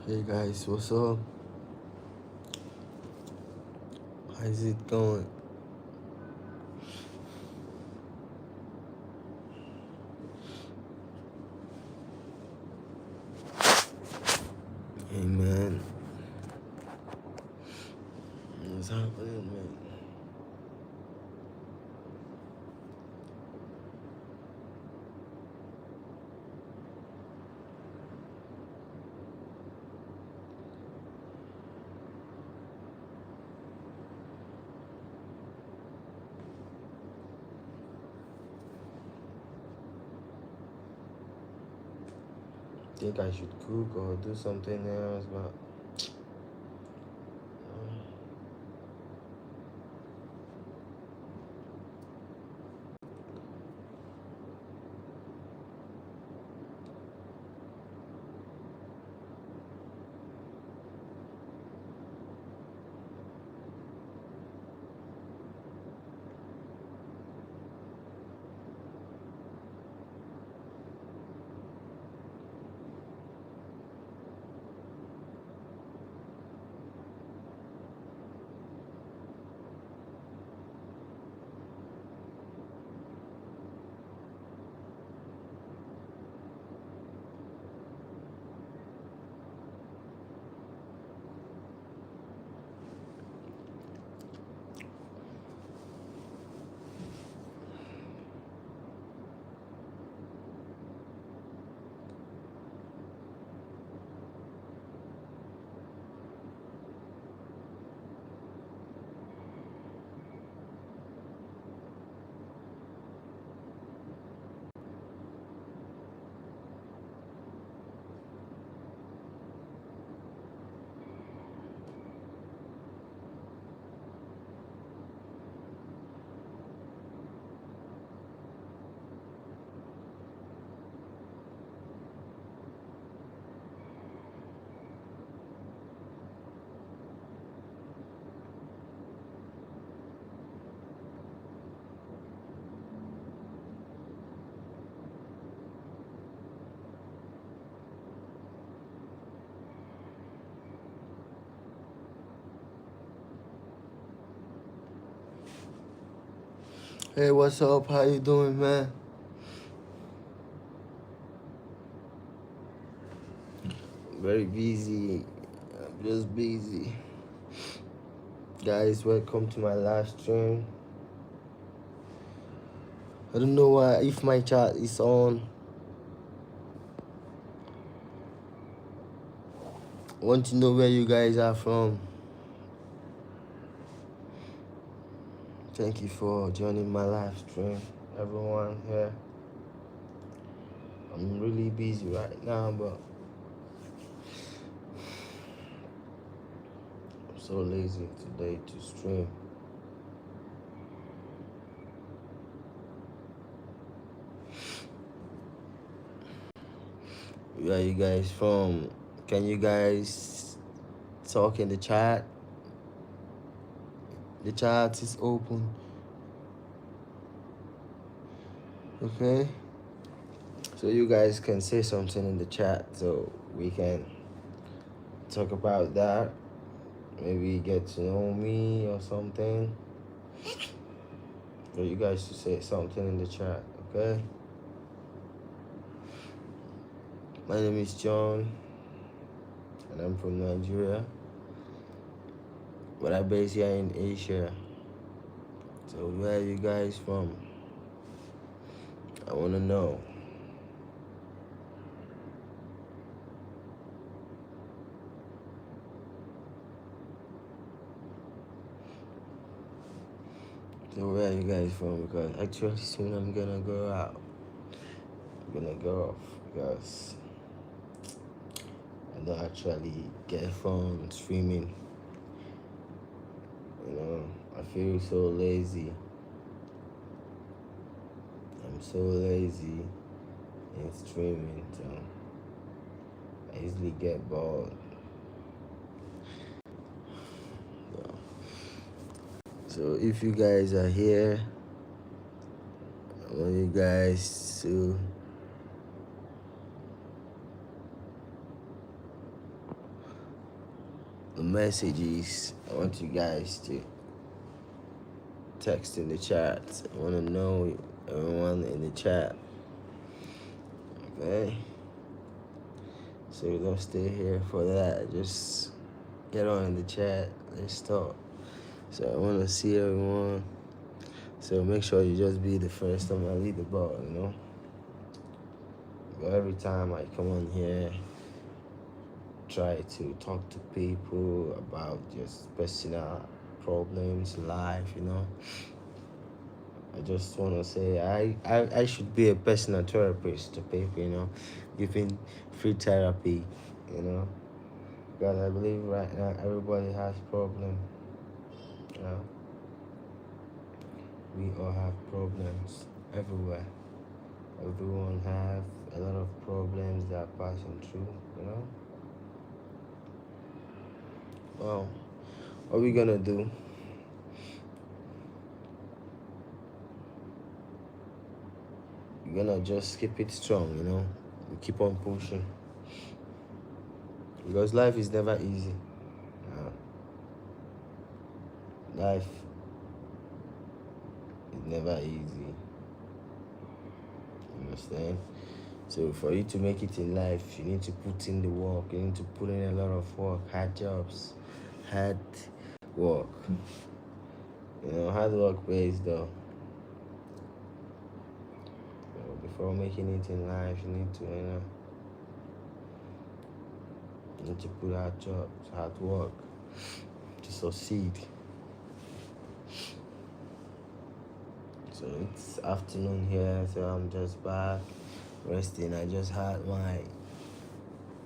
Hey guys, what's up? How's it going? Hey man, what's happening, man? Think I should cook or do something else, but hey, what's up? How you doing, man? Very busy. I'm just busy. Guys, welcome to my live stream. I don't know why if my chat is on. I want to know where you guys are from. Thank you for joining my live stream, everyone here. I'm really busy right now, but I'm so lazy today to stream. Where are you guys from? Can you guys talk in the chat? The chat is open. Okay? So you guys can say something in the chat so we can talk about that. Maybe get to know me or something. Or you guys should say something in the chat, okay? My name is John and I'm from Nigeria. But I'm based here in Asia. So where are you guys from? I wanna know. So where are you guys from? Because actually soon I'm gonna go out. I'm gonna go off because I don't actually get fun streaming. You know, I feel so lazy. I'm so lazy in streaming, so I easily get bored. So if you guys are here, I want you guys to messages. I want you guys to text in the chat. I want to know everyone in the chat. Okay? So we don't stay here for that. Just get on in the chat. Let's talk. So I want to see everyone. So make sure you just be the first on my leaderboard, you know? But every time I come on here, try to talk to people about just personal problems in life, you know? I just want to say I should be a personal therapist to people, you know, giving free therapy, you know? Because I believe right now everybody has problems, you know? We all have problems everywhere. Everyone have a lot of problems they are passing through, you know? Well, what we gonna do? We're gonna just keep it strong, you know? We keep on pushing. Because life is never easy. Life is never easy. You understand? So for you to make it in life, you need to put in the work. You need to put in a lot of work, hard jobs, hard work. You know, hard work pays though. So before making it in life, you need to, you need to put hard jobs, hard work to succeed. So it's afternoon here, so I'm just back resting. I just had my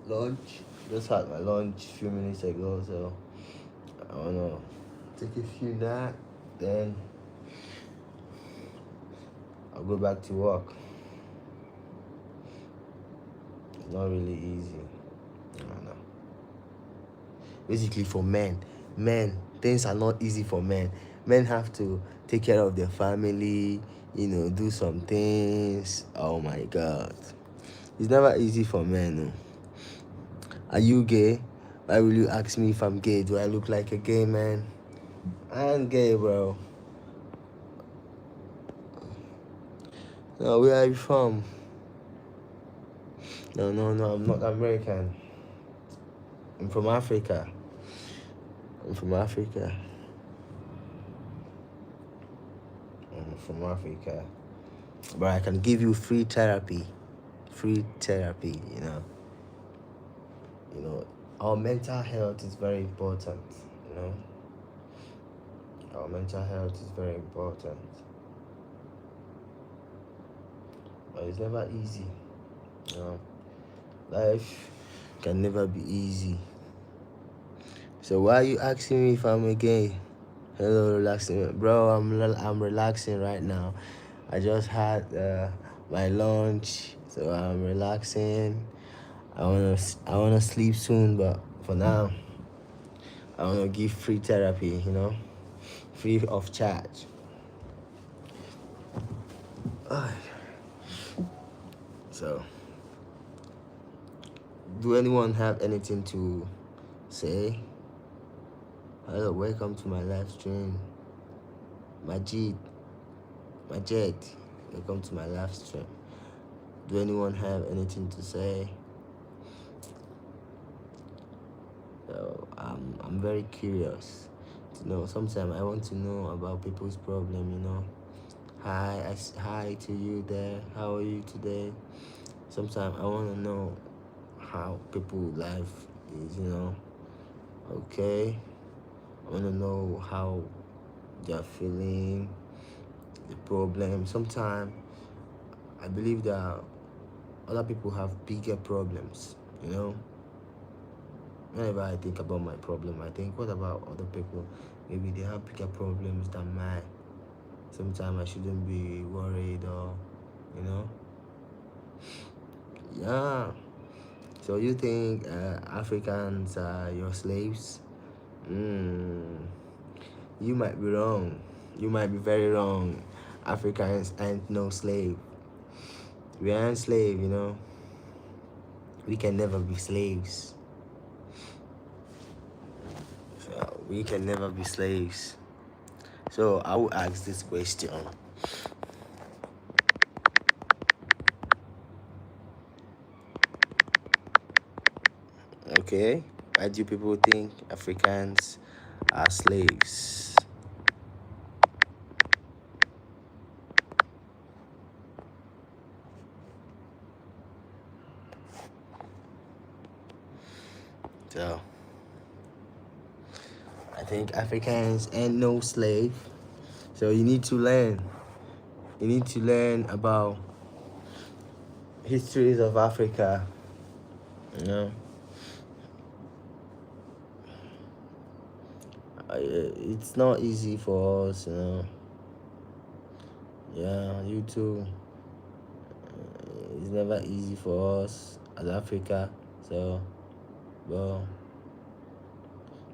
lunch. Just had my lunch a few minutes ago, so I wanna take a few naps, then I'll go back to work. It's not really easy. I know. Basically for men, things are not easy for men. Men have to take care of their family, you know, do some things. Oh my God. It's never easy for men. No. Are you gay? Why will you ask me if I'm gay? Do I look like a gay man? I ain't gay, bro. No, where are you from? No, I'm not American. I'm from Africa. I'm from Africa. But I can give you free therapy, you know. You know, our mental health is very important, you know. Our mental health is very important. But it's never easy, you know. Life can never be easy. So why are you asking me if I'm gay? Hello, relaxing, bro. I'm relaxing right now. I just had my lunch, so I'm relaxing. I wanna sleep soon, but for now, I wanna give free therapy. You know, free of charge. So, do anyone have anything to say? Hello, welcome to my live stream. Majid, welcome to my live stream. Do anyone have anything to say? So I'm very curious to know. Sometimes I want to know about people's problem. You know, hi to you there. How are you today? Sometimes I want to know how people's life is. You know, okay. I want to know how they're feeling, the problem. Sometimes I believe that other people have bigger problems. You know. Whenever I think about my problem, I think, what about other people? Maybe they have bigger problems than mine. Sometimes I shouldn't be worried, or, you know. Yeah. So you think Africans are your slaves? You might be wrong. You might be very wrong. Africans ain't no slave. We aren't slave, you know. We can never be slaves. We can never be slaves. So I will ask this question. Okay, why do people think Africans are slaves? So I think Africans ain't no slave. So you need to learn. You need to learn about histories of Africa. You know, it's not easy for us. You know. Yeah, you too. It's never easy for us as Africa. So, well,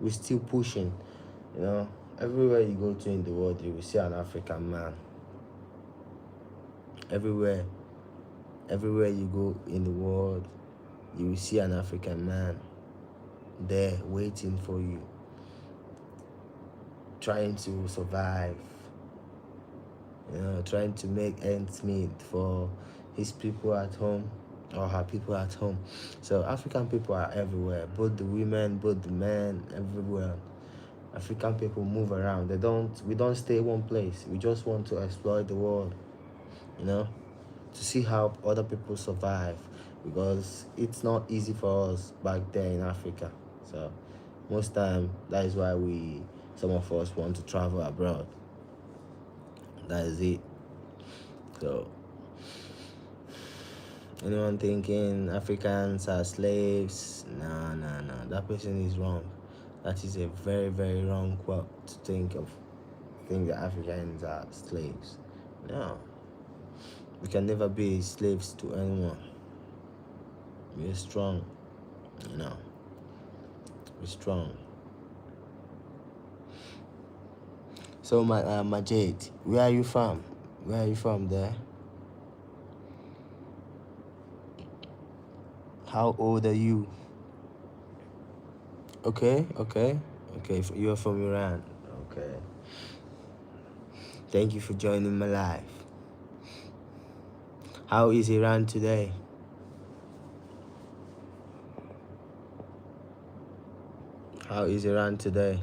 we're still pushing. You know, everywhere you go to in the world, you will see an African man. Everywhere you go in the world, you will see an African man there waiting for you, trying to survive, you know, trying to make ends meet for his people at home or her people at home. So African people are everywhere, both the women, both the men, everywhere. African people move around. We don't stay one place. We just want to explore the world, you know, to see how other people survive, because it's not easy for us back there in Africa. So most time that is why some of us want to travel abroad. That is it. So anyone thinking Africans are slaves, no, that person is wrong. That is a very, very wrong quote to think that Africans are slaves. No, we can never be slaves to anyone. We're strong, you know. We're strong. So Majid, where are you from? Where are you from there? How old are you? Okay. You're from Iran. Okay. Thank you for joining my live. How is Iran today? How is Iran today?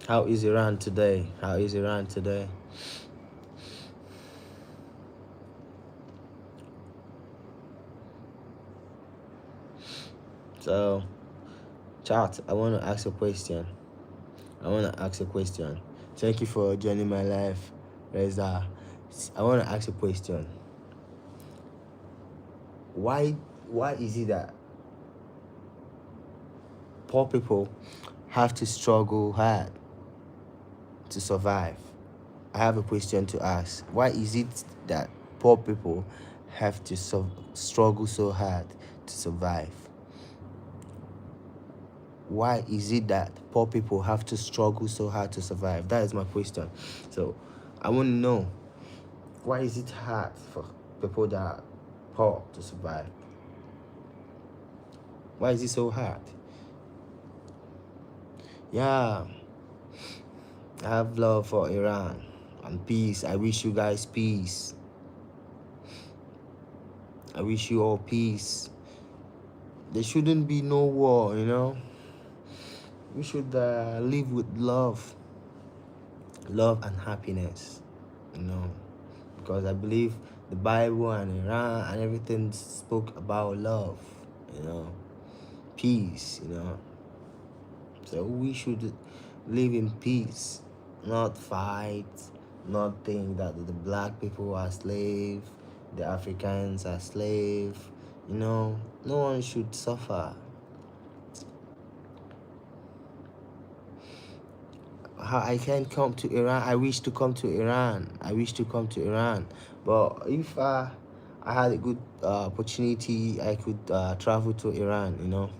How is Iran today? How is Iran today? So, chat, I want to ask a question. Thank you for joining my live, Reza. I want to ask a question. Why is it that poor people have to struggle hard to survive? I have a question to ask. Why is it that poor people have to struggle so hard to survive? Why is it that poor people have to struggle so hard to survive? That is my question. So I want to know, why is it hard for people that are poor to survive? Why is it so hard? Yeah, I have love for Iran and peace. I wish you guys peace. I wish you all peace. There shouldn't be no war, you know. We should live with love and happiness, you know, because I believe the Bible and Iran and everything spoke about love, you know, peace, you know. So we should live in peace, not fight, not think that the black people are slave, the Africans are slave, you know. No one should suffer. I can't come to Iran. I wish to come to Iran. But if I had a good opportunity, I could travel to Iran, you know.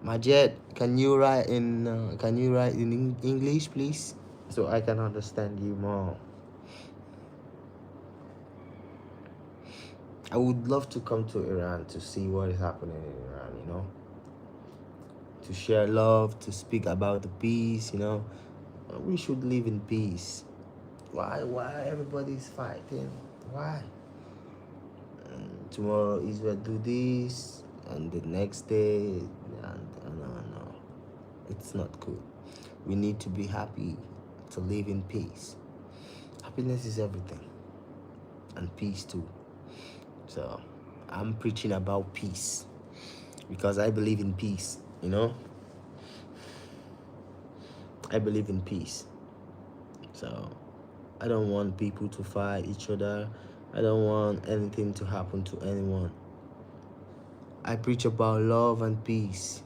Majed, can you write in English, please, so I can understand you more? I would love to come to Iran to see what is happening in Iran, to share love, to speak about the peace, We should live in peace. Why everybody's fighting? Why? Tomorrow Israel do this, and the next day, and no. It's not good. We need to be happy, to live in peace. Happiness is everything, and peace too. So I'm preaching about peace because I believe in peace, I believe in peace. So I don't want people to fight each other. I don't want anything to happen to anyone. I preach about love and peace.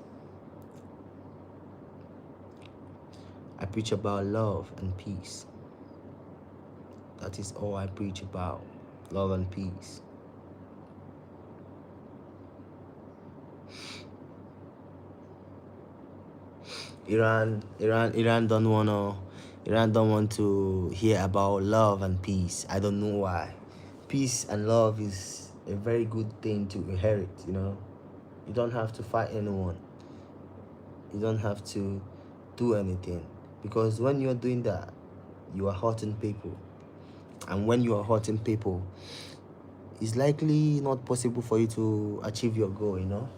I preach about love and peace. That is all I preach about, love and peace. Iran don't want to hear about love and peace. I don't know why. Peace and love is a very good thing to inherit, You don't have to fight anyone. You don't have to do anything. Because when you're doing that, you are hurting people. And when you are hurting people, it's likely not possible for you to achieve your goal,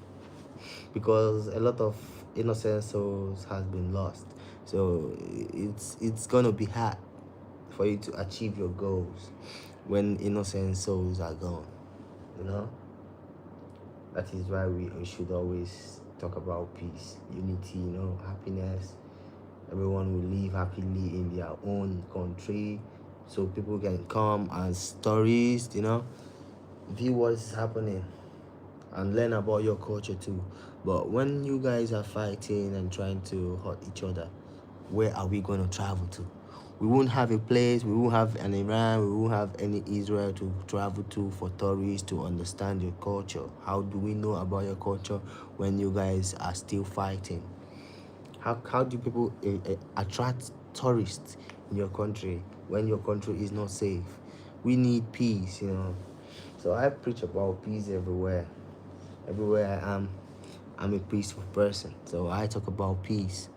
Because a lot of innocent souls has been lost. So it's gonna be hard for you to achieve your goals when innocent souls are gone, That is why we should always talk about peace, unity, happiness. Everyone will live happily in their own country, so people can come as tourists, view what is happening and learn about your culture too. But when you guys are fighting and trying to hurt each other, where are we going to travel to? We won't have a place, we won't have an Iran, we won't have any Israel to travel to for tourists to understand your culture. How do we know about your culture when you guys are still fighting? How do people attract tourists in your country when your country is not safe? We need peace, So I preach about peace everywhere. Everywhere I am, I'm a peaceful person. So I talk about peace.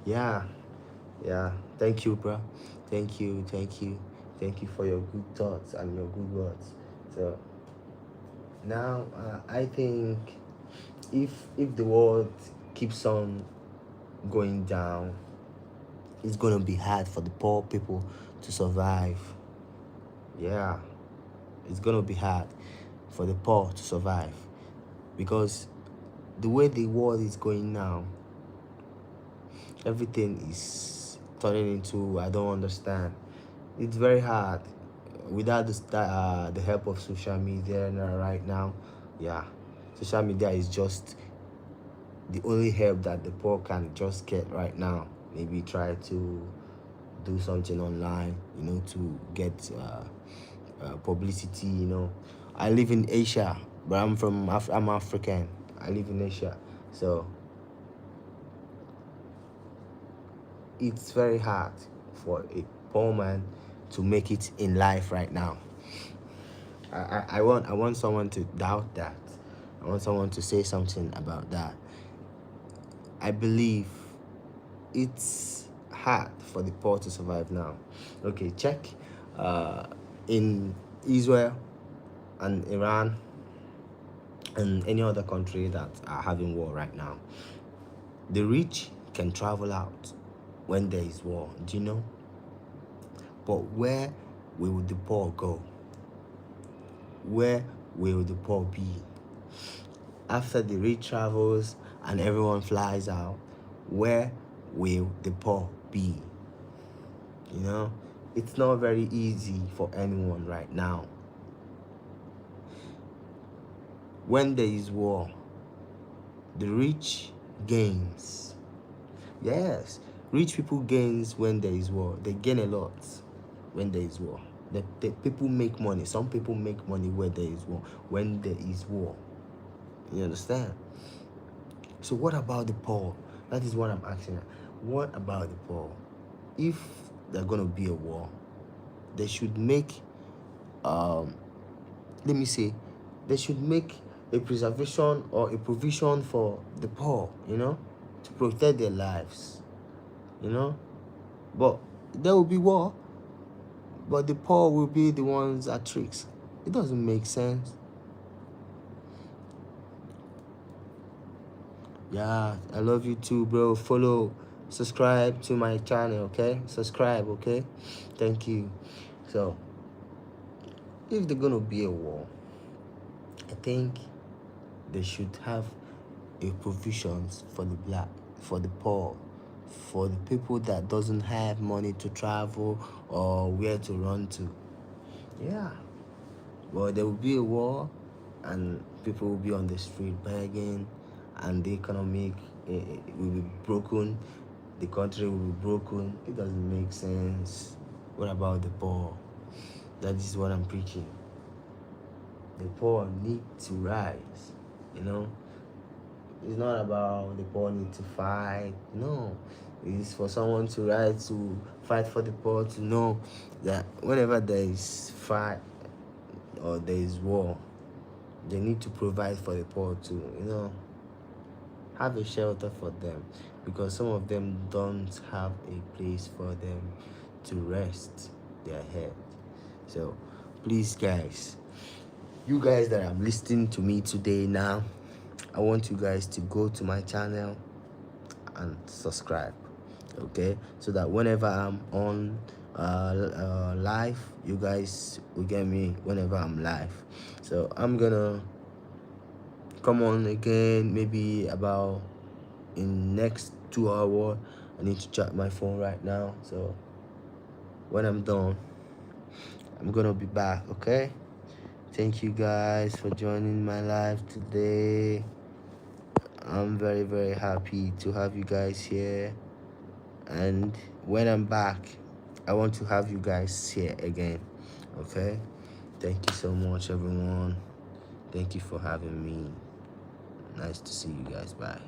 Yeah. Thank you, bro. Thank you for your good thoughts and your good words. So now I think if the world keeps on going down, it's gonna be hard for the poor people to survive. Yeah, it's gonna be hard for the poor to survive, because the way the world is going now, everything is turning into I don't understand. It's very hard without the help of social media right now. Yeah, social media is just the only help that the poor can just get right now. Maybe try to do something online, to get publicity. I live in Asia, but I'm African. I live in Asia, so it's very hard for a poor man to make it in life right now. I want someone to doubt that. I want someone to say something about that. I believe it's hard for the poor to survive now. Okay, check in Israel and Iran and any other country that are having war right now. The rich can travel out when there is war, do you know? But where will the poor go? Where will the poor be? After the rich travels and everyone flies out, where will the poor be? It's not very easy for anyone right now. When there is war, the rich gains. Yes, rich people gains when there is war. They gain a lot when there is war. The people make money. Some people make money where there is war. When there is war. You understand? So what about the poor? That is what I'm asking. What about the poor? If there's going to be a war, they should make let me say, they should make a preservation or a provision for the poor, to protect their lives, but there will be war, but the poor will be the ones at risk. It doesn't make sense. Yeah, I love you too, bro. Follow, subscribe to my channel, okay? Subscribe, okay? Thank you. So, if there's gonna be a war, I think they should have a provisions for the poor, for the people that doesn't have money to travel or where to run to. Yeah. Well, there will be a war, and people will be on the street begging, and the economic will be broken. The country will be broken. It doesn't make sense. What about the poor? That is what I'm preaching. The poor need to rise. It's not about the poor need to fight. No, it's for someone to rise, to fight for the poor, to know that whenever there is fight or there is war, they need to provide for the poor to, have a shelter for them, because some of them don't have a place for them to rest their head. So please, guys, you guys that are listening to me today now, I want you guys to go to my channel and subscribe, okay, so that whenever I'm on live, you guys will get me whenever I'm live. So I'm gonna come on again maybe about in next 2 hours. I need to check my phone right now, so when I'm done, I'm gonna be back, okay? Thank you guys for joining my live today. I'm very, very happy to have you guys here, and when I'm back, I want to have you guys here again, okay? Thank you so much, everyone. Thank you for having me. Nice to see you guys. Bye.